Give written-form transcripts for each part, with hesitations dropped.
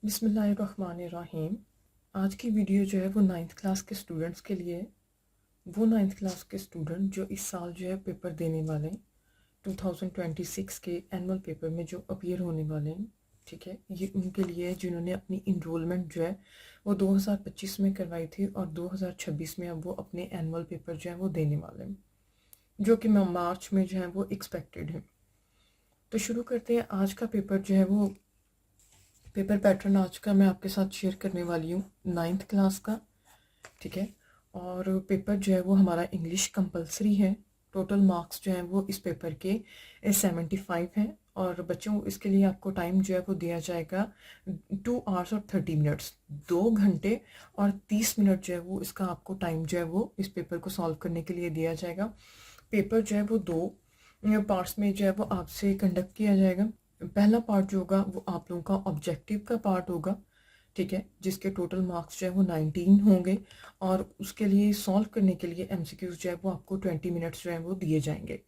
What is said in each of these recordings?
बिस्मिल्लाहिर्रहमानिर्रहीम। आज की वीडियो जो है वो 9th क्लास के स्टूडेंट्स के लिए है। वो 9th क्लास के स्टूडेंट जो इस साल जो है पेपर देने वाले हैं 2026 के एनुअल पेपर में जो अपीयर होने वाले हैं, ठीक है, ये उनके लिए है जिन्होंने अपनी इनरोलमेंट जो है वो 2025 में करवाई थी और 2026 में अब वो अपने एनुअल पेपर जो है वो देने वाले हैं, जो कि मार्च में जो है वो एक्सपेक्टेड है। तो शुरू करते हैं। आज का पेपर जो है वो पेपर पैटर्न आज का मैं आपके साथ शेयर करने वाली हूँ 9th क्लास का, ठीक है। और पेपर जो है वो हमारा इंग्लिश कंपलसरी है। टोटल मार्क्स जो हैं वो इस पेपर के 75 हैं और बच्चों इसके लिए आपको टाइम जो है वो दिया जाएगा 2 आवर्स और 30 मिनट्स, 2 घंटे और 30 मिनट जो है वो इसका आपको टाइम जो है वो इस पेपर को सॉल्व करने के लिए दिया जाएगा। पेपर जो है वो 2 पार्ट्स में जो है वो आपसे कंडक्ट किया जाएगा। पहला पार्ट जो होगा वो आप लोगों का ऑब्जेक्टिव का पार्ट होगा, ठीक है, जिसके टोटल मार्क्स जो है वो 19 होंगे और उसके लिए सॉल्व करने के लिए एमसीक्यूज जो है वो आपको 20 मिनट्स जो है वो दिए जाएंगे।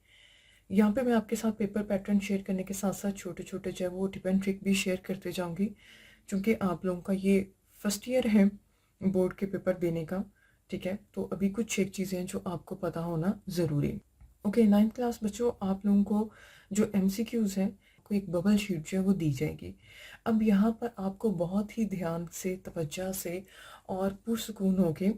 यहाँ पे मैं आपके साथ पेपर पैटर्न शेयर करने के साथ साथ छोटे छोटे जो है वो टिप एंड ट्रिक भी शेयर करते जाऊँगी, क्योंकि आप लोगों का ये फर्स्ट ईयर है बोर्ड के पेपर देने का, ठीक है। तो अभी कुछ एक चीज़ें हैं जो आपको पता होना ज़रूरी है। ओके, 9th क्लास बच्चों, आप लोगों को जो एमसीक्यूज़ हैं को एक बबल शीट जो है वो दी जाएगी। अब यहाँ पर आपको बहुत ही ध्यान से, तवज्जो से और पुरसुकून होके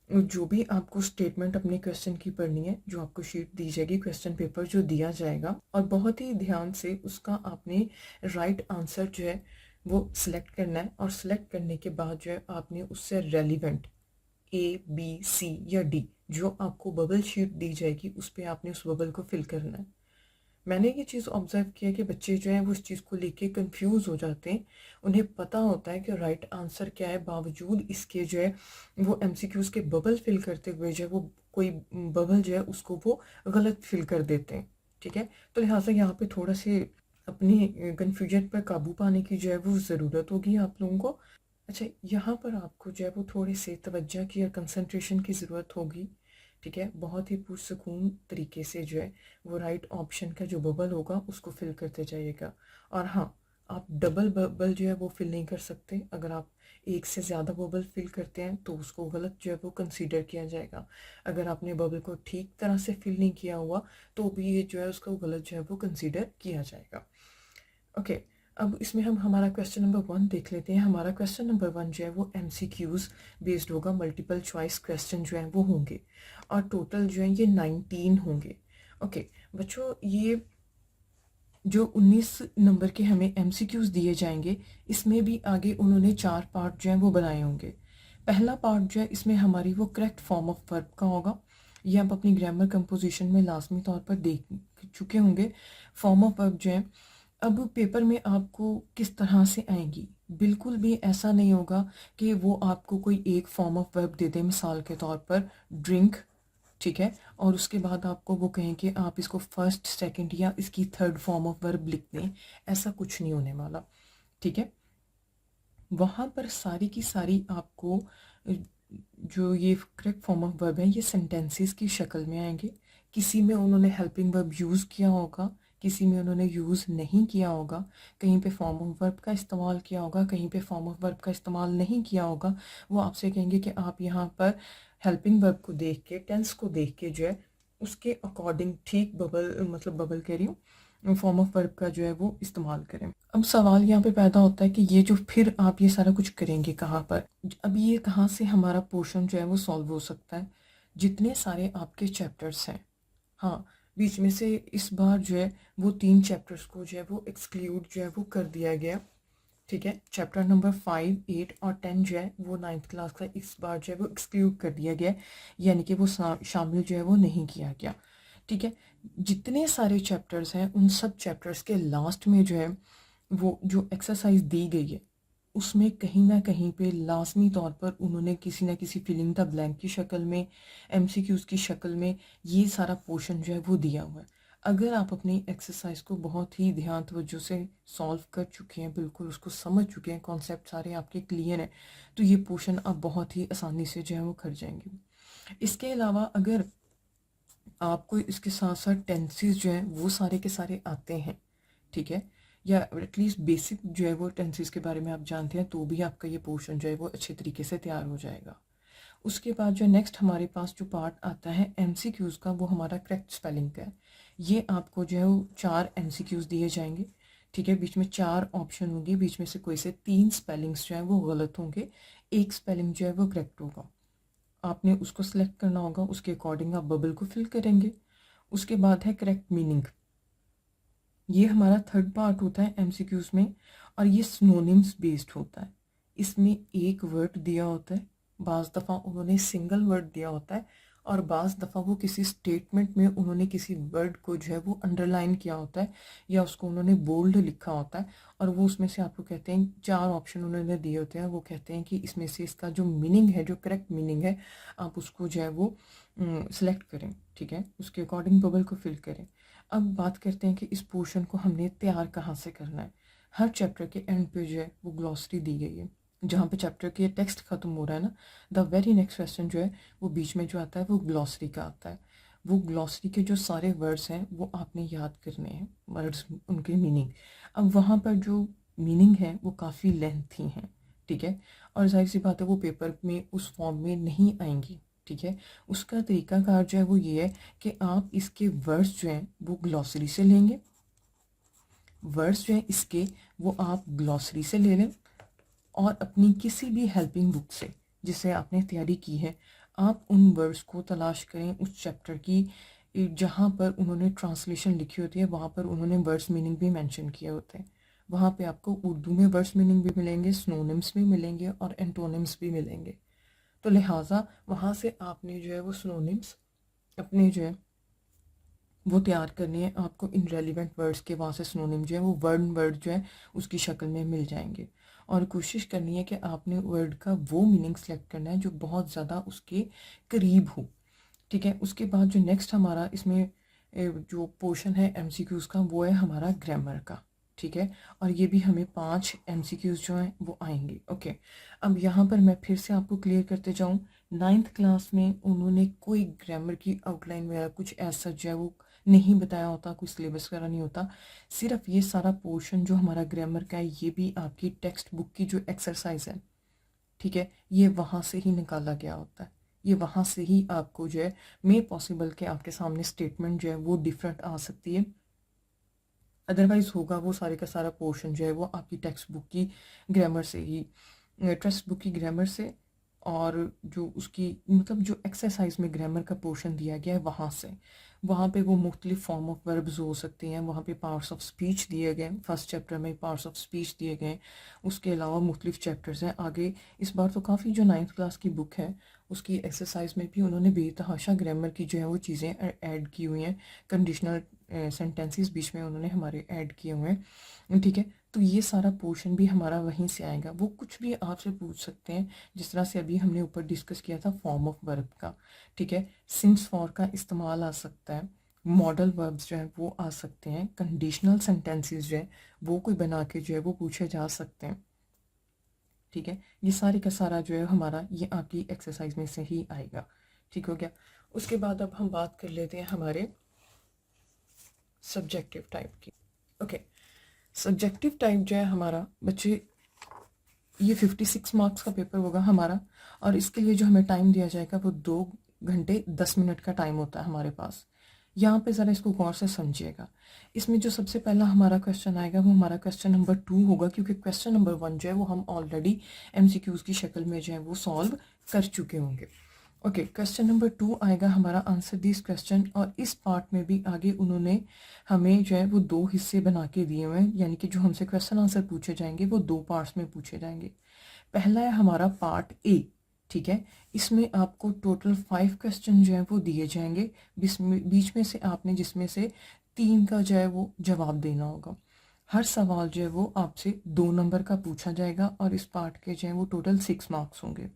जो भी आपको स्टेटमेंट अपने क्वेश्चन की पढ़नी है, जो आपको शीट दी जाएगी, क्वेश्चन पेपर जो दिया जाएगा, और बहुत ही ध्यान से उसका आपने राइट आंसर जो है वो सिलेक्ट करना है। और सिलेक्ट करने के बाद जो है आपने उससे रेलिवेंट A, B, C या D जो आपको बबल शीट दी जाएगी उस पर आपने उस बबल को फिल करना है। मैंने ये चीज़ ऑब्जर्व किया कि बच्चे जो हैं वो इस चीज़ को लेके कंफ्यूज हो जाते हैं। उन्हें पता होता है कि राइट आंसर क्या है, बावजूद इसके जो है वो एमसीक्यूज़ के बबल फिल करते हुए जो है वो कोई बबल जो है उसको वो गलत फिल कर देते हैं, ठीक है। तो लिहाजा यहाँ पे थोड़ा से अपनी कन्फ्यूजन पर काबू पाने की जो है वो ज़रूरत होगी आप लोगों को। अच्छा, यहाँ पर आपको जो है वो थोड़े से तवज्जो की और कंसंट्रेशन की ज़रूरत होगी, ठीक है। बहुत ही पुरसुकून तरीके से जो है वो राइट ऑप्शन का जो बबल होगा उसको फिल करते जाइएगा। और हाँ, आप डबल बबल जो है वो फिल नहीं कर सकते। अगर आप एक से ज़्यादा बबल फिल करते हैं तो उसको गलत जो है वो कंसीडर किया जाएगा। अगर आपने बबल को ठीक तरह से फिल नहीं किया हुआ तो भी ये जो है उसको गलत जो है वो कंसीडर किया जाएगा। ओके, अब इसमें हम हमारा क्वेश्चन नंबर 1 देख लेते हैं। हमारा क्वेश्चन नंबर 1 जो है वो एमसीक्यूज़ बेस्ड होगा, मल्टीपल चॉइस क्वेश्चन जो है वो होंगे और टोटल जो है ये 19 होंगे। ओके बच्चों, ये जो 19 नंबर के हमें एमसीक्यूज़ दिए जाएंगे, इसमें भी आगे उन्होंने 4 पार्ट जो हैं वो बनाए होंगे। पहला पार्ट जो है इसमें हमारी वो करेक्ट फॉर्म ऑफ वर्ब का होगा। ये आप अपनी ग्रामर कंपोजिशन में लाजमी तौर पर देख चुके होंगे। फॉर्म ऑफ वर्ब जो है अब पेपर में आपको किस तरह से आएंगी, बिल्कुल भी ऐसा नहीं होगा कि वो आपको कोई एक फॉर्म ऑफ वर्ब दे दे, मिसाल के तौर पर ड्रिंक, ठीक है, और उसके बाद आपको वो कहें कि आप इसको फर्स्ट, सेकंड या इसकी थर्ड फॉर्म ऑफ वर्ब लिख दें। ऐसा कुछ नहीं होने वाला, ठीक है। वहाँ पर सारी की सारी आपको जो ये करेक्ट फॉर्म ऑफ वर्ब है ये सेंटेंसेस की शक्ल में आएंगे। किसी में उन्होंने हेल्पिंग वर्ब यूज़ किया होगा, किसी में उन्होंने यूज़ नहीं किया होगा। कहीं पे फॉर्म ऑफ वर्ब का इस्तेमाल किया होगा, कहीं पे फॉर्म ऑफ वर्ब का इस्तेमाल नहीं किया होगा। वो आपसे कहेंगे कि आप यहाँ पर हेल्पिंग वर्ब को देख के, टेंस को देख के जो है उसके अकॉर्डिंग ठीक बबल, मतलब बबल कह रही हूँ, फॉर्म ऑफ वर्ब का जो है वो इस्तेमाल करें। अब सवाल यहाँ पे पैदा होता है कि ये जो फिर आप ये सारा कुछ करेंगे कहाँ पर। अब ये कहाँ से हमारा पोर्शन जो है वो सॉल्व हो सकता है। जितने सारे आपके चैप्टर्स हैं, हाँ, बीच में से इस बार जो है वो 3 चैप्टर्स को जो है वो एक्सक्लूड जो है वो कर दिया गया, ठीक है। चैप्टर नंबर 5, 8 और 10 जो है वो 9th क्लास का इस बार जो है वो एक्सक्लूड कर दिया गया, यानी कि वो शामिल जो है वो नहीं किया गया, ठीक है। जितने सारे चैप्टर्स हैं उन सब चैप्टर्स के लास्ट में जो है वो जो एक्सरसाइज दी गई है उसमें कहीं ना कहीं पे लाजमी तौर पर उन्होंने किसी ना किसी फिलिंग द ब्लैंक की शक्ल में, एमसीक्यूज़ की शक्ल में ये सारा पोर्शन जो है वो दिया हुआ है। अगर आप अपनी एक्सरसाइज को बहुत ही ध्यान तवज्जो से सॉल्व कर चुके हैं, बिल्कुल उसको समझ चुके हैं, कॉन्सेप्ट सारे आपके क्लियर हैं, तो ये पोर्शन आप बहुत ही आसानी से जो है वो कर जाएंगे। इसके अलावा अगर आपको इसके साथ साथ टेंसेस जो हैं वो सारे के सारे आते हैं, ठीक है, या एटलीस्ट बेसिक जो है वो टेंसेस के बारे में आप जानते हैं, तो भी आपका ये पोर्शन जो है वो अच्छे तरीके से तैयार हो जाएगा। उसके बाद जो नेक्स्ट हमारे पास जो पार्ट आता है MCQs का, वो हमारा करेक्ट स्पेलिंग का है। ये आपको जो है वो 4 MCQs दिए जाएंगे, ठीक है। बीच में 4 ऑप्शन होंगे, बीच में से कोई से 3 स्पेलिंग्स जो है वो गलत होंगे, एक स्पेलिंग जो है वो करेक्ट होगा। आपने उसको सिलेक्ट करना होगा, उसके अकॉर्डिंग आप बबल को फिल करेंगे। उसके बाद है करेक्ट मीनिंग। ये हमारा थर्ड पार्ट होता है MCQs में, और ये सिनोनिम्स बेस्ड होता है। इसमें एक वर्ड दिया होता है, बाज़ दफ़ा उन्होंने सिंगल वर्ड दिया होता है, और बाज़ दफ़ा वो किसी स्टेटमेंट में उन्होंने किसी वर्ड को जो है वो अंडरलाइन किया होता है, या उसको उन्होंने बोल्ड लिखा होता है, और वो उसमें से आपको कहते हैं 4 ऑप्शन उन्होंने दिए होते हैं, वो कहते हैं कि इसमें से इसका जो मीनिंग है, जो करेक्ट मीनिंग है, आप उसको जो है वो सिलेक्ट करें, ठीक है। उसके अकॉर्डिंग बबल को फिल करें। अब बात करते हैं कि इस पोर्शन को हमने तैयार कहाँ से करना है। हर चैप्टर के एंड पे जो है वो ग्लॉसरी दी गई है, जहाँ पे चैप्टर के टेक्स्ट खत्म हो रहा है ना, द वेरी नेक्स्ट क्वेश्चन जो है वो बीच में जो आता है वो ग्लॉसरी का आता है। वो ग्लॉसरी के जो सारे वर्ड्स हैं वो आपने याद करने हैं, वर्ड्स उनके मीनिंग। अब वहाँ पर जो मीनिंग है वो काफ़ी लेंथी हैं, ठीक है, और जाहिर सी बात है वो पेपर में उस फॉर्म में नहीं आएंगी, ठीक है। उसका तरीकाकार जो है वो ये है कि आप इसके वर्ड्स जो हैं वो ग्लॉसरी से लेंगे, वर्ड्स जो हैं इसके वो आप ग्लॉसरी से ले लें, और अपनी किसी भी हेल्पिंग बुक से जिससे आपने तैयारी की है, आप उन वर्ड्स को तलाश करें उस चैप्टर की जहाँ पर उन्होंने ट्रांसलेशन लिखी होती है, वहाँ पर उन्होंने वर्ड्स मीनिंग भी मेंशन किए होते हैं। वहाँ पे आपको उर्दू में वर्ड्स मीनिंग भी मिलेंगे, सिनोनिम्स भी मिलेंगे, और एंटोनिम्स भी मिलेंगे। तो लिहाजा वहाँ से आपने जो है वो सिनोनिम्स अपने जो है वो तैयार करनी है। आपको इन रेलिवेंट वर्ड्स के वहाँ से सिनोनिम जो है वो वर्ड जो है उसकी शक्ल में मिल जाएंगे, और कोशिश करनी है कि आपने वर्ड का वो मीनिंग सेलेक्ट करना है जो बहुत ज़्यादा उसके करीब हो, ठीक है। उसके बाद जो नेक्स्ट हमारा इसमें जो पोर्शन है MCQs का, वो है हमारा ग्रामर का, ठीक है। और ये भी हमें 5 MCQs जो हैं वो आएंगे, ओके। अब यहाँ पर मैं फिर से आपको क्लियर करते जाऊँ, 9th क्लास में उन्होंने कोई ग्रामर की आउटलाइन वगैरह कुछ ऐसा जो है वो नहीं बताया होता, कोई सिलेबस वगैरह नहीं होता। सिर्फ ये सारा पोर्शन जो हमारा ग्रामर का है, ये भी आपकी टेक्स्ट बुक की जो एक्सरसाइज है, ठीक है, ये वहाँ से ही निकाला गया होता है। ये वहाँ से ही आपको जो है मे पॉसिबल के आपके सामने स्टेटमेंट जो है वो डिफरेंट आ सकती है, अदरवाइज होगा वो सारे का सारा पोर्शन जो है वो आपकी टेक्स्ट बुक की ग्रामर से ही, टेक्स्ट बुक की ग्रामर से, और जो उसकी मतलब जो एक्सरसाइज में ग्रामर का पोर्शन दिया गया है वहाँ से। वहाँ पे वो मुख्तलिफ फॉर्म ऑफ वर्ब्स हो सकते हैं, वहाँ पे पार्ट्स ऑफ स्पीच दिए गए, फर्स्ट चैप्टर में पार्ट्स ऑफ स्पीच दिए गए। उसके अलावा मुख्तलिफ चैप्टर्स हैं आगे। इस बार तो काफ़ी जो 9th क्लास की बुक है उसकी एक्सरसाइज में भी उन्होंने बेतहाशा ग्रामर की जो है वो चीज़ें ऐड की हुई हैं, कंडीशनल सेंटेंसेस बीच में उन्होंने हमारे ऐड किए हुए हैं, ठीक है। तो ये सारा पोर्शन भी हमारा वहीं से आएगा। वो कुछ भी आपसे पूछ सकते हैं, जिस तरह से अभी हमने ऊपर डिस्कस किया था फॉर्म ऑफ वर्ब का, ठीक है। सिंस फॉर का इस्तेमाल आ सकता है, मॉडल वर्ब्स जो है वो आ सकते हैं, कंडीशनल सेंटेंसेस जो है वो कोई बना के जो है वो पूछे जा सकते हैं, ठीक है। ये सारे का सारा जो है हमारा ये आपकी एक्सरसाइज में से ही आएगा, ठीक हो गया। उसके बाद अब हम बात कर लेते हैं हमारे सब्जेक्टिव टाइप की, ओके। सब्जेक्टिव टाइप जो है हमारा बच्चे, ये 56 मार्क्स का पेपर होगा हमारा, और इसके लिए जो हमें टाइम दिया जाएगा वो 2 घंटे 10 मिनट का टाइम होता है हमारे पास। यहाँ पे ज़रा इसको गौर से समझिएगा। इसमें जो सबसे पहला हमारा क्वेश्चन आएगा वो हमारा क्वेश्चन नंबर 2 होगा, क्योंकि क्वेश्चन नंबर 1 जो है वो हम ऑलरेडी MCQs की शक्ल में जो है वो सॉल्व कर चुके होंगे, ओके। क्वेश्चन नंबर 2 आएगा हमारा आंसर दिस क्वेश्चन, और इस पार्ट में भी आगे उन्होंने हमें जो है वो 2 हिस्से बना के दिए हुए हैं, यानी कि जो हमसे क्वेश्चन आंसर पूछे जाएंगे वो 2 पार्ट्स में पूछे जाएंगे। पहला है हमारा पार्ट ए, ठीक है। इसमें आपको टोटल 5 क्वेश्चन जो है वो दिए जाएंगे, बीच में से आपने जिसमें से 3 का जो है वो जवाब देना होगा। हर सवाल जो है वो आपसे 2 नंबर का पूछा जाएगा, और इस पार्ट के जो है वो टोटल 6 मार्क्स होंगे।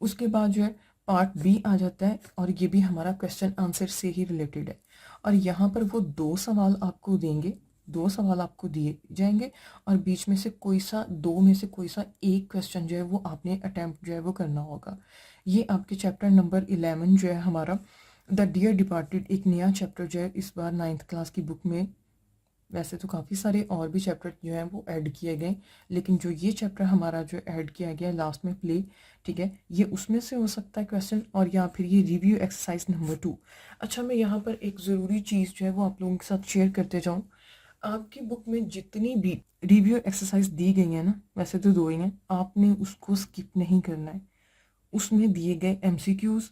उसके बाद जो है पार्ट बी आ जाता है, और ये भी हमारा क्वेश्चन आंसर से ही रिलेटेड है, और यहाँ पर वो 2 सवाल आपको देंगे, 2 सवाल आपको दिए जाएंगे, और बीच में से कोई सा 2 में से कोई सा एक क्वेश्चन जो है वो आपने अटैम्प्ट जो है वो करना होगा। ये आपके चैप्टर नंबर 11 जो है हमारा द डियर डिपार्टेड, एक नया चैप्टर जो है इस बार 9th क्लास की बुक में वैसे तो काफ़ी सारे और भी चैप्टर जो हैं वो ऐड किए गए, लेकिन जो ये चैप्टर हमारा जो ऐड किया गया लास्ट में प्ले, ठीक है, ये उसमें से हो सकता है क्वेश्चन, और या फिर ये रिव्यू एक्सरसाइज नंबर 2। अच्छा, मैं यहाँ पर एक ज़रूरी चीज़ जो है वो आप लोगों के साथ शेयर करते जाऊँ। आपकी बुक में जितनी भी रिव्यू एक्सरसाइज दी गई है ना, वैसे तो 2 ही हैं, आपने उसको स्किप नहीं करना है। उसमें दिए गए MCQs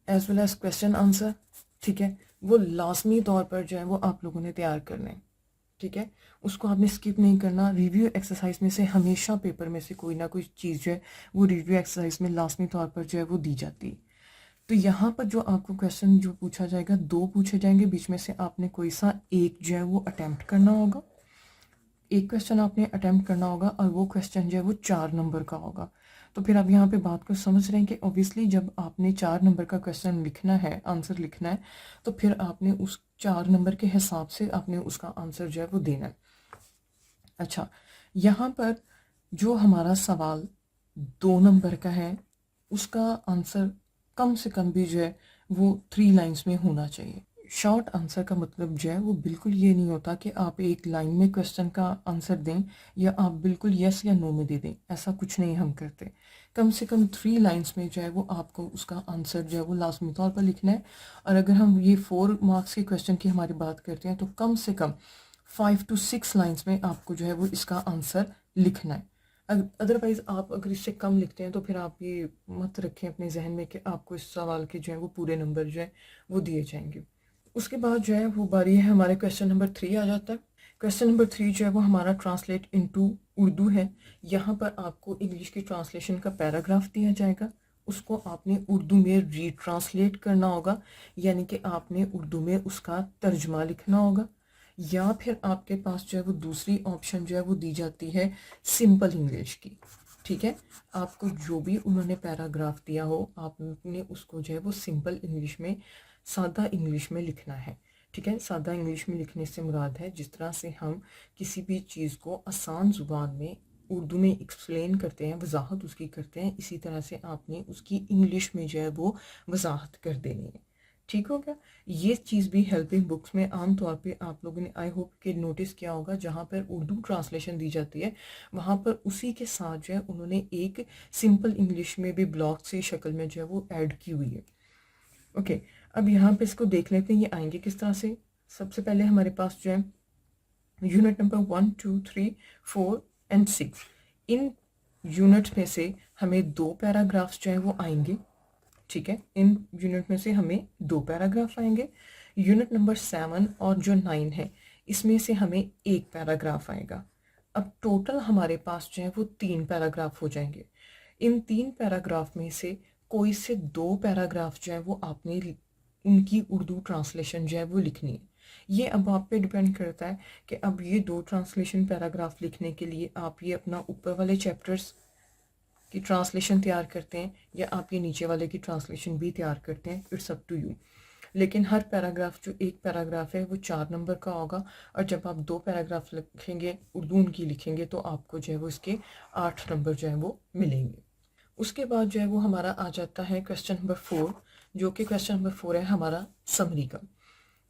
as well as question answer, ठीक है, वो लाजमी तौर पर जो है वो आप लोगों ने तैयार करने हैं, ठीक है। उसको आपने स्किप नहीं करना। रिव्यू एक्सरसाइज में से हमेशा पेपर में से कोई ना कोई चीज़ जो है वो रिव्यू एक्सरसाइज में लाजमी तौर पर जो है वो दी जाती है। तो यहाँ पर जो आपको क्वेश्चन जो पूछा जाएगा, 2 पूछे जाएंगे, बीच में से आपने कोई सा एक जो है वो अटेम्प्ट करना होगा। एक क्वेश्चन आपने अटेम्प्ट करना होगा और वो क्वेश्चन जो है वो 4 नंबर का होगा। तो फिर आप यहाँ पे बात को समझ रहे हैं कि ऑब्वियसली जब आपने 4 नंबर का क्वेश्चन लिखना है, आंसर लिखना है, तो फिर आपने उस 4 नंबर के हिसाब से आपने उसका आंसर जो है वो देना है। अच्छा, यहाँ पर जो हमारा सवाल 2 नंबर का है, उसका आंसर कम से कम भी जो है वो 3 लाइन्स में होना चाहिए। शॉर्ट आंसर का मतलब जो है वो बिल्कुल ये नहीं होता कि आप एक लाइन में क्वेश्चन का आंसर दें या आप बिल्कुल यस या नो में दे दें, ऐसा कुछ नहीं हम करते। कम से कम 3 लाइन्स में जो है वो आपको उसका आंसर जो है वो लाजमी तौर पर लिखना है। और अगर हम ये 4 मार्क्स के क्वेश्चन की हमारी बात करते हैं तो कम से कम 5 to 6 लाइन्स में आपको जो है वो इसका आंसर लिखना है। अदरवाइज़ आप अगर इससे कम लिखते हैं तो फिर आप ये मत रखें अपने जहन में कि आपको इस सवाल के जो है वो पूरे नंबर जो है वो दिए जाएंगे। उसके बाद जो है वो बारी है हमारे क्वेश्चन नंबर 3 आ जाता है। क्वेश्चन नंबर 3 जो है वो हमारा ट्रांसलेट इनटू उर्दू है। यहाँ पर आपको इंग्लिश की ट्रांसलेशन का पैराग्राफ दिया जाएगा, उसको आपने उर्दू में रीट्रांसलेट करना होगा, यानी कि आपने उर्दू में उसका तर्जमा लिखना होगा। या फिर आपके पास जो है वो दूसरी ऑप्शन जो है वो दी जाती है सिंपल इंग्लिश की, ठीक है। आपको जो भी उन्होंने पैराग्राफ दिया हो आपने उसको जो है वो सिंपल इंग्लिश में, सादा इंग्लिश में लिखना है, ठीक है। सादा इंग्लिश में लिखने से मुराद है जिस तरह से हम किसी भी चीज़ को आसान ज़ुबान में उर्दू में एक्सप्लेन करते हैं, वजाहत उसकी करते हैं, इसी तरह से आपने उसकी इंग्लिश में जो है वो वजाहत कर देनी है, ठीक हो गया। ये चीज़ भी हेल्पिंग बुक्स में आम तौर पे आप लोगों ने आई होप के नोटिस किया होगा, जहाँ पर उर्दू ट्रांसलेशन दी जाती है वहाँ पर उसी के साथ जो है उन्होंने एक सिंपल इंग्लिश में भी ब्लॉक से शक्ल में जो है वो ऐड की हुई है। ओके, अब यहाँ पे इसको देख लेते हैं ये आएंगे किस तरह से। सबसे पहले हमारे पास जो है unit number 1, 2, 3, 4 and 6, in unit में से हमें 2 पैराग्राफ्स जो है वो आएंगे, ठीक है। इन यूनिट में से हमें 2 पैराग्राफ आएंगे। यूनिट नंबर 7 और जो 9 है इसमें से हमें 1 पैराग्राफ आएगा। अब टोटल हमारे पास जो है वो 3 पैराग्राफ हो जाएंगे। इन 3 पैराग्राफ में से कोई से 2 पैराग्राफ जो है वो आपने उनकी उर्दू ट्रांसलेशन जो है वो लिखनी है। ये अब आप पे डिपेंड करता है कि अब ये 2 ट्रांसलेशन पैराग्राफ लिखने के लिए आप ये अपना ऊपर वाले चैप्टर्स की ट्रांसलेशन तैयार करते हैं या आप ये नीचे वाले की ट्रांसलेशन भी तैयार करते हैं, इट्स अप टू यू। लेकिन हर पैराग्राफ, जो एक पैराग्राफ है वो 4 नंबर का होगा, और जब आप 2 पैराग्राफ लिखेंगे उर्दू उनकी लिखेंगे तो आपको जो है वो इसके 8 नंबर जो है वो मिलेंगे। उसके बाद जो है वो हमारा आ जाता है क्वेश्चन नंबर 4, जो कि क्वेश्चन नंबर 4 है हमारा समरी का,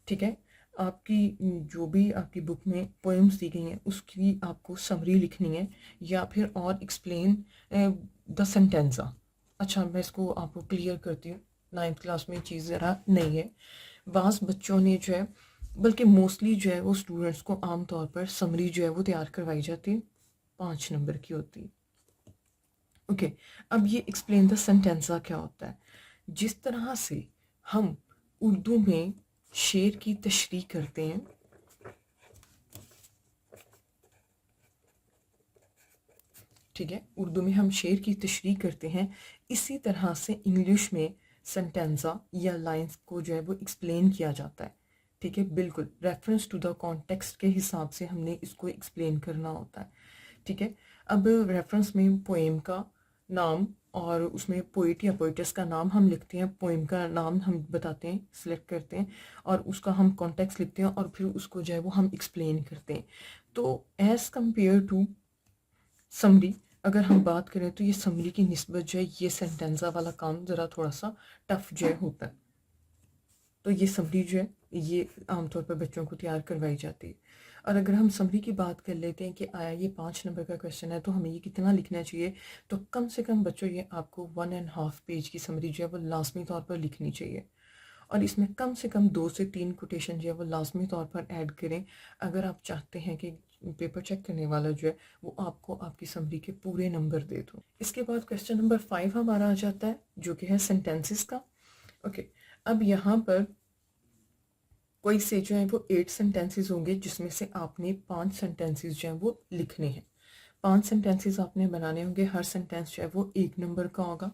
ठीक है। आपकी जो भी आपकी बुक में पोएम्स दी गई हैं उसकी आपको समरी लिखनी है या फिर और एक्सप्लेन द सेंटेंसा। अच्छा, मैं इसको आपको क्लियर करती हूँ, 9th क्लास में चीज़ ज़रा नहीं है। बाज़ बच्चों ने जो है, बल्कि मोस्टली जो है वो स्टूडेंट्स को आम तौर पर समरी जो है वो तैयार करवाई जाती है, 5 नंबर की होती है। ओके, अब ये एक्सप्लेन द सेंटेंसा क्या होता है। जिस तरह से हम उर्दू में शेर की तशरीह करते हैं, ठीक है, उर्दू में हम शेर की तशरीह करते हैं, इसी तरह से इंग्लिश में सेंटेंसा या लाइंस को जो है वो एक्सप्लेन किया जाता है, ठीक है। बिल्कुल रेफरेंस टू द कॉन्टेक्स्ट के हिसाब से हमने इसको एक्सप्लेन करना होता है, ठीक है। अब रेफरेंस में पोएम का नाम और उसमें पोइट या पोइटेस का नाम हम लिखते हैं, पोएम का नाम हम बताते हैं, सिलेक्ट करते हैं और उसका हम कॉन्टेक्स्ट लिखते हैं और फिर उसको जो है वो हम एक्सप्लेन करते हैं। तो एज़ कम्पेयर टू समरी अगर हम बात करें तो ये समरी की निस्बत जो है ये सेंटेंसा वाला काम ज़रा थोड़ा सा टफ जो है होता है, तो ये समरी जो है ये आमतौर पर बच्चों को तैयार करवाई जाती है। और अगर हम समरी की बात कर लेते हैं कि आया ये 5 नंबर का क्वेश्चन है तो हमें ये कितना लिखना चाहिए, तो कम से कम बच्चों ये आपको 1.5 पेज की समरी जो है वो लाजमी तौर पर लिखनी चाहिए। और इसमें कम से कम 2 से 3 कोटेशन जो है वो लाजमी तौर पर ऐड करें अगर आप चाहते हैं कि पेपर चेक करने वाला जो है वो आपको आपकी समरी के पूरे नंबर दे दो। इसके बाद क्वेश्चन नंबर 5 हमारा आ जाता है जो कि है सेंटेंसेस का। ओके, अब यहाँ पर कोई से जो है वो 8 सेंटेंसेस होंगे जिसमें से आपने 5 सेंटेंसेस जो है वो लिखने हैं। 5 सेंटेंसेस आपने बनाने होंगे, हर सेंटेंस जो है वो 1 नंबर का होगा।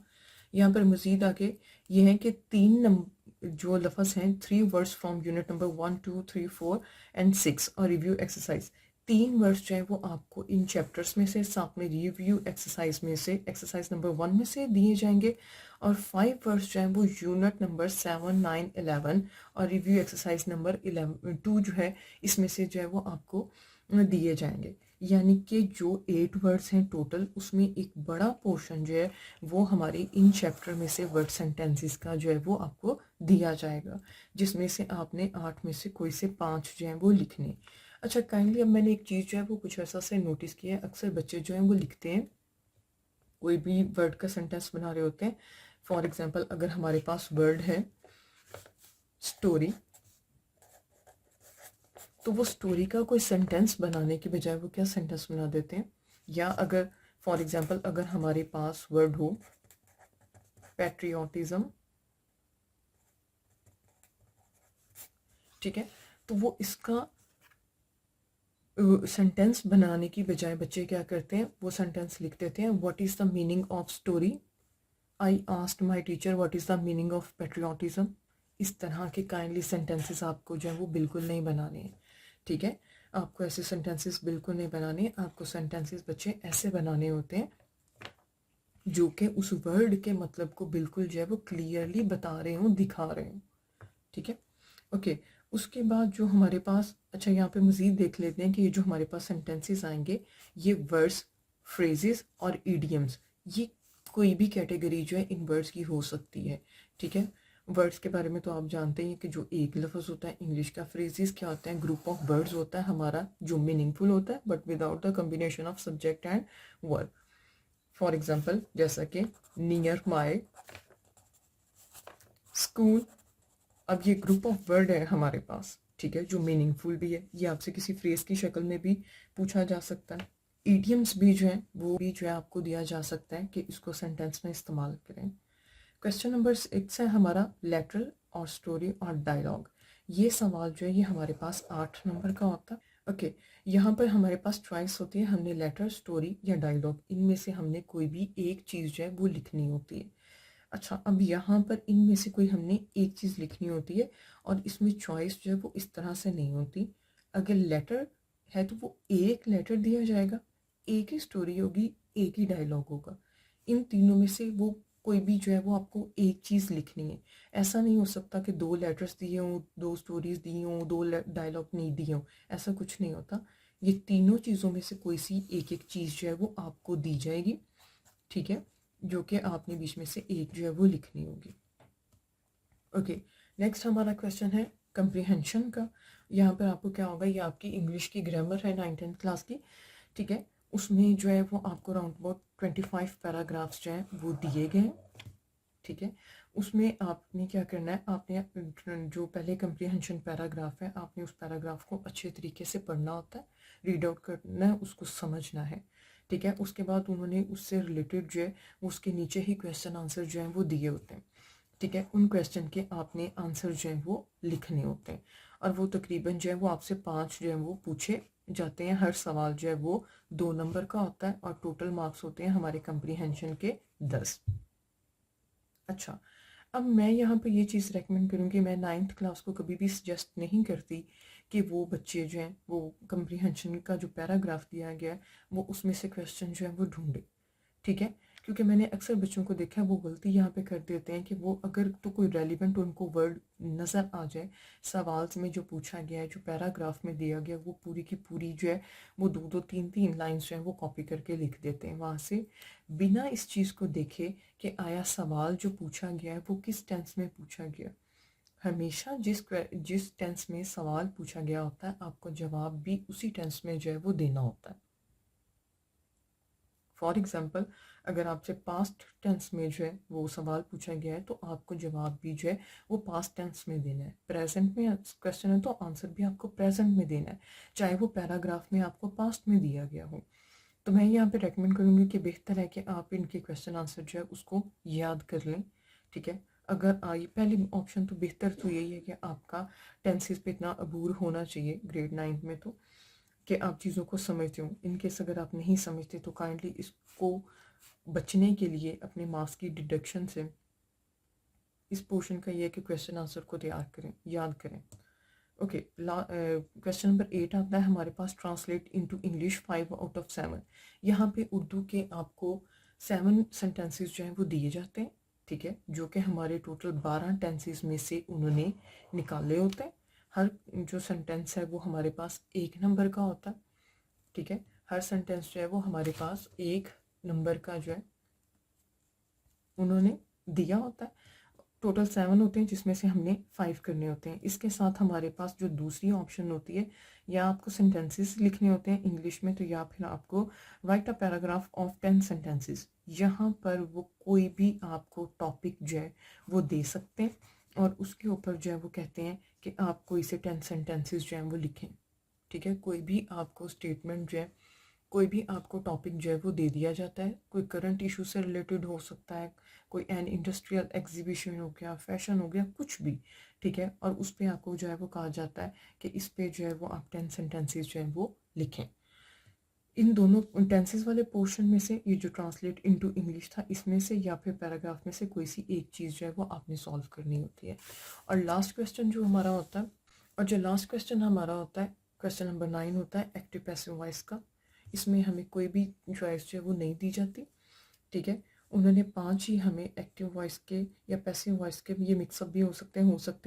यहाँ पर मज़ीद आगे ये है कि 3 नंबर जो लफ्ज़ हैं, 3 words from unit number 1 2 3 4 and 6 और रिव्यू एक्सरसाइज, 3 वर्ड्स जो है वो आपको इन चैप्टर्स में से साथ में रिव्यू एक्सरसाइज में से एक्सरसाइज नंबर 1 में से दिए जाएंगे। और 5 वर्ड्स जो हैं वो यूनिट नंबर 7 9 11 और रिव्यू एक्सरसाइज नंबर 2 जो है इसमें से जो है वो आपको दिए जाएंगे। यानी कि जो 8 वर्ड्स हैं टोटल, उसमें एक बड़ा पोर्शन जो है वो हमारे इन चैप्टर में से वर्ड सेंटेंसेस का जो है वो आपको दिया जाएगा, जिसमें से आपने 8 में से कोई से 5 जो हैं वो लिखने। अच्छा, काइंडली अब मैंने एक चीज़ जो है वो कुछ ऐसा से नोटिस किया है, अक्सर बच्चे जो हैं वो लिखते हैं कोई भी वर्ड का सेंटेंस बना रहे होते हैं। फॉर एग्जांपल अगर हमारे पास वर्ड है स्टोरी, तो वो स्टोरी का कोई सेंटेंस बनाने के बजाय वो क्या सेंटेंस बना देते हैं। या अगर फॉर एग्जांपल अगर हमारे पास वर्ड हो पैट्रियोटिज्म, ठीक है, तो वो इसका सेंटेंस बनाने की बजाय बच्चे क्या करते हैं, वो सेंटेंस लिख देते हैं what is the meaning of story, I asked my teacher what is the meaning of patriotism. इस तरह के काइंडली सेंटेंसेस आपको जो है वो बिल्कुल नहीं बनाने हैं, ठीक है। आपको ऐसे सेंटेंसेस बिल्कुल नहीं बनाने, आपको सेंटेंसेस बच्चे ऐसे बनाने होते हैं जो कि उस वर्ड के मतलब को बिल्कुल जो है वो क्लियरली बता रहे हों, दिखा रहे हों, ठीक है। ओके, उसके बाद जो हमारे पास, अच्छा यहाँ पे मज़ीद देख लेते हैं कि ये जो हमारे पास सेंटेंसेस आएंगे ये वर्ड्स, फ्रेजेस और इडियम्स, ये कोई भी कैटेगरी जो है इन वर्ड्स की हो सकती है, ठीक है। वर्ड्स के बारे में तो आप जानते हैं कि जो एक लफ्ज़ होता है इंग्लिश का, फ्रेजेस क्या होता है, ग्रुप ऑफ वर्ड्स होता है हमारा जो मीनिंगफुल होता है but without the combination of subject and verb. For example जैसा कि नियर माई स्कूल, अब ये ग्रुप ऑफ वर्ड है हमारे पास, ठीक है, जो मीनिंगफुल भी है, ये आपसे किसी फ्रेज की शक्ल में भी पूछा जा सकता है। ईडियम्स भी जो है वो भी जो है आपको दिया जा सकता है कि इसको सेंटेंस में इस्तेमाल करें। क्वेश्चन नंबर 6 है हमारा लेटरल और स्टोरी और डायलॉग। ये सवाल जो है ये हमारे पास 8 नंबर का होता है। ओके, यहाँ पर हमारे पास चॉइस होती है, हमने लेटर, स्टोरी या डायलॉग, इनमें से हमने कोई भी एक चीज़ जो है वो लिखनी होती है। अच्छा, अब यहाँ पर इनमें से कोई हमने एक चीज़ लिखनी होती है और इसमें चॉइस जो है वो इस तरह से नहीं होती। अगर लेटर है तो वो एक लेटर दिया जाएगा, एक ही स्टोरी होगी, एक ही डायलॉग होगा। इन तीनों में से वो कोई भी जो है वो आपको एक चीज़ लिखनी है। ऐसा नहीं हो सकता कि 2 लेटर्स दिए हों, 2 स्टोरीज दी हों, 2 डायलॉग नहीं दिए हों, ऐसा कुछ नहीं होता। ये तीनों चीज़ों में से कोई सी एक एक चीज़ जो है वो आपको दी जाएगी, ठीक है, जो कि आपने बीच में से एक जो है वो लिखनी होगी। ओके, नेक्स्ट हमारा क्वेश्चन है कंप्रीहेंशन का। यहाँ पर आपको क्या होगा, ये आपकी इंग्लिश की ग्रामर है 9th क्लास की, ठीक है। उसमें जो है वो आपको अराउंड अबाउट 25 पैराग्राफ्स जो हैं वो दिए गए हैं, ठीक है। उसमें आपने क्या करना है, आपने जो पहले कंप्रीहेंशन पैराग्राफ है आपने उस पैराग्राफ को अच्छे तरीके से पढ़ना होता है, रीड आउट करना है, उसको समझना है, ठीक है। उसके बाद उन्होंने उससे रिलेटेड जो है उसके नीचे ही क्वेश्चन आंसर जो है वो दिए होते हैं, ठीक है। उन क्वेश्चन के आपने आंसर जो है वो लिखने होते हैं और वो तकरीबन जो है वो आपसे 5 जो है वो पूछे जाते हैं। हर सवाल जो है वो 2 नंबर का होता है और टोटल मार्क्स होते हैं हमारे कंप्रीहेंशन के 10। अच्छा, अब मैं यहाँ पे ये चीज़ रेकमेंड करूँगी, मैं 9th क्लास को कभी भी सजेस्ट नहीं करती कि वो बच्चे जो हैं वो कंप्रीहेंशन का जो पैराग्राफ दिया गया है वो उसमें से क्वेश्चन जो है वो ढूंढे, ठीक है। क्योंकि मैंने अक्सर बच्चों को देखा है वो गलती यहाँ पे कर देते हैं कि वो अगर तो कोई रेलिवेंट उनको वर्ड नज़र आ जाए सवाल में जो पूछा गया है, जो पैराग्राफ में दिया गया, वो पूरी की पूरी जो है वो 2-2 3-3 लाइन्स जो है वो कॉपी करके लिख देते हैं वहाँ से, बिना इस चीज़ को देखे कि आया सवाल जो पूछा गया है वो किस टेंस में पूछा गया। हमेशा जिस टेंस में सवाल पूछा गया होता है आपको जवाब भी उसी टेंस में जो है वो देना होता है। फॉर एग्जाम्पल अगर आपसे पास्ट टेंस में जो है वो सवाल पूछा गया है तो आपको जवाब भी जो है वो पास्ट टेंस में देना है। प्रेजेंट में क्वेश्चन है तो आंसर भी आपको प्रेजेंट में देना है, चाहे वो पैराग्राफ में आपको पास्ट में दिया गया हो। तो मैं यहाँ पे रेकमेंड करूँगी कि बेहतर है कि आप इनके क्वेश्चन आंसर जो है उसको याद कर लें। ठीक है, अगर आई पहली ऑप्शन तो बेहतर तो यही है कि आपका टेंसेस पे इतना अबूर होना चाहिए ग्रेड 9 में तो कि आप चीज़ों को समझते हो। इनकेस अगर आप नहीं समझते तो काइंडली इसको बचने के लिए अपने मार्क्स की डिडक्शन से इस पोर्शन का ये है कि क्वेश्चन आंसर को तैयार करें, याद करें। ओके, क्वेश्चन नंबर 8 आता है हमारे पास, translate into English 5 out of 7। यहाँ पे उर्दू के आपको 7 सेंटेंसेस जो हैं वो दिए जाते हैं। ठीक है, जो कि हमारे टोटल 12 टेंसेस में से उन्होंने निकाले होते हैं। हर जो सेंटेंस है वो हमारे पास 1 नंबर का होता है। ठीक है, हर सेंटेंस जो है वो हमारे पास 1 नंबर का जो है उन्होंने दिया होता है। टोटल 7 होते हैं जिसमें से हमने 5 करने होते हैं। इसके साथ हमारे पास जो दूसरी ऑप्शन होती है, या आपको सेंटेंसेस लिखने होते हैं इंग्लिश में, तो या फिर आपको right a paragraph of 10 sentences. यहाँ पर वो कोई भी आपको टॉपिक जो है वो दे सकते हैं और उसके ऊपर जो है वो कहते हैं कि आप कोई से 10 सेंटेंसेस जो हैं वो लिखें। ठीक है, कोई भी आपको स्टेटमेंट जो है, कोई भी आपको टॉपिक जो है वो दे दिया जाता है। कोई करंट इशू से रिलेटेड हो सकता है, कोई एन इंडस्ट्रियल एग्जीबिशन हो गया, फैशन हो गया, कुछ भी। ठीक है, और उस पर आपको जो है वो कहा जाता है कि इस पे जो है वो आप 10 सेंटेंसेस जो है वो लिखें। इन दोनों टेंसेस वाले पोर्शन में से ये जो ट्रांसलेट इनटू इंग्लिश था, इसमें से या फिर पैराग्राफ में से कोई सी एक चीज़ जो है वो आपने सॉल्व करनी होती है। और लास्ट क्वेश्चन जो हमारा होता है, और जो लास्ट क्वेश्चन हमारा होता है, क्वेश्चन नंबर 9 होता है एक्टिव पैसिव वॉइस का। इसमें हमें कोई भी चॉइस जो है वो नहीं दी जाती। ठीक है, उन्होंने 5 ही हमें एक्टिव वॉइस के या पैसिव वॉइस के, ये मिक्सअप भी हो सकते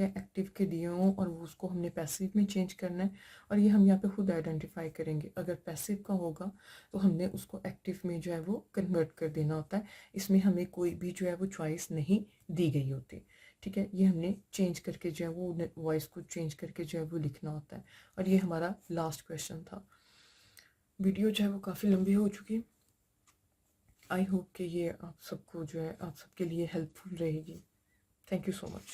हैं एक्टिव के दिए हों और वो उसको हमने पैसिव में चेंज करना है। और ये हम यहाँ पे खुद आइडेंटिफाई करेंगे। अगर पैसिव का होगा तो हमने उसको एक्टिव में जो है वो कन्वर्ट कर देना होता है। इसमें हमें कोई भी जो है वो चॉइस नहीं दी गई होती। ठीक है, ये हमने चेंज करके जो है वो वॉइस को चेंज करके जो है वो लिखना होता है। और ये हमारा लास्ट क्वेश्चन था। वीडियो जो है वो काफ़ी लंबी हो चुकी है। आई होप कि ये आप सबको जो है आप सबके लिए हेल्पफुल रहेगी। Thank you so much.